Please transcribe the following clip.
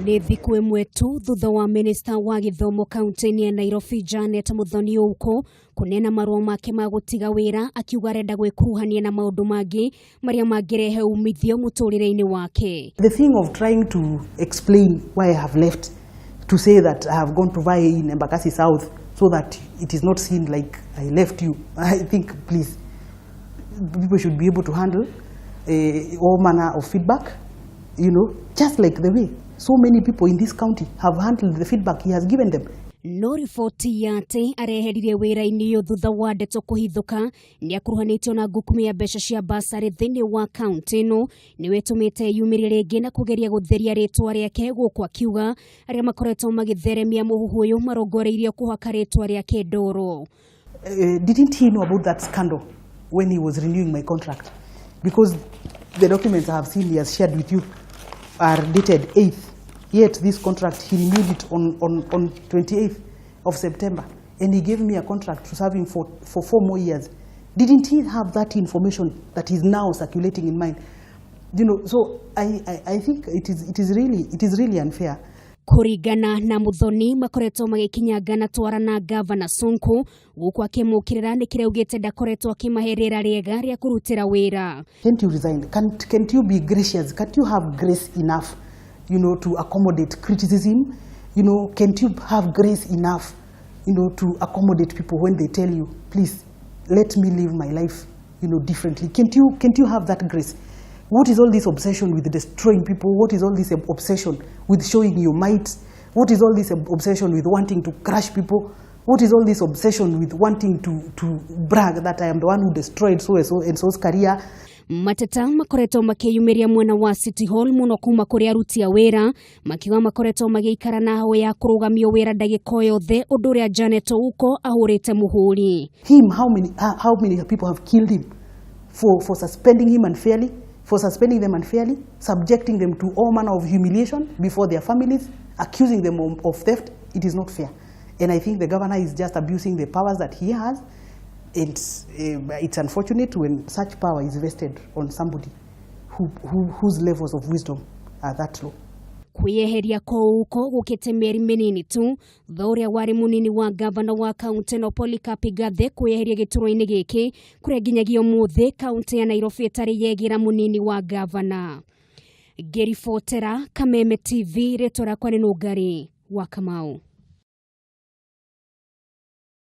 Nĩ thikũ ĩmwe tu thutha wa minista wa githomo kaunti-ini ya Nairobi Janet Muthoni Ouko kunena marũa make ma gũtiga wira akiuga arenda gwĩkuruhania na maũndũ mangĩ marĩa mangĩrehe umithio mũtũrĩre-inĩ wake. The thing of trying to explain why I have left, to say that I have gone to vie in Embakasi South so that it is not seen like I left you, I think please people should be able to handle all manner of feedback, just like the way so many people in this county have handled the feedback he has given them. No riboti ya ati areherire wira-ini yo thutha wa ndeto kuhithũka ni akuruhanĩtio na ngukumio ya mbeca cia bursary thĩinĩ wa kaunti ĩno nĩ wetumĩte yumĩrĩre rĩngĩ na kugeria gũtheria ritwa rĩake guku akiuga aria makoretwo magitheremia muhuhu ũyũ marongoreirio kuhaka ritwa rĩake ndoro. Didn't he know about that scandal when he was renewing my contract? Because the documents I have seen he has shared with you are dated 8th. Yet this contract, he renewed it on 28th of September. And he gave me a contract to serve him for 4 more years. Didn't he have that information that is now circulating in mind? So I think it is really unfair. Kuregana na Muthoni makoretwo magikinyanga na twarana ngavana Sonko guku akimukirira ni kireugite ndakoretwo akimaherera riega ria kurutira wira. Can't you resign? Can't you be gracious? Can't you have grace enough, to accommodate criticism? Can't you have grace enough, to accommodate people when they tell you, please, let me live my life, differently? Can't you have that grace? What is all this obsession with destroying people? What is all this obsession with showing your might? What is all this obsession with wanting to crush people? What is all this obsession with wanting to brag that I am the one who destroyed so-and-so's career? Mateta makoretwo makiyumiria mwena wa City Hall muno kuma kuri aruti a wira makiwa makoretwo magiikara na hawe ya kurugamio wira ndagika yothe undu ria Janet Ouko ahurite muhuri. How many people have killed him for suspending him unfairly? For suspending them unfairly, subjecting them to all manner of humiliation before their families, accusing them of theft. It is not fair. And I think the governor is just abusing the powers that he has. And it's unfortunate when such power is vested on somebody whose levels of wisdom are that low. Kuyeheria kwa Ouko gukite mieri minini tu thoria wari munini wa gavana wa kaunti no Polycarp Gathe kuyeheria gituro-ini giki kuria nginyagio muthi kaunti ya Nairobi itari yegira munini wa gavana. Githetera Kameme TV ritwa rakwa ni Ngari wa Kamau.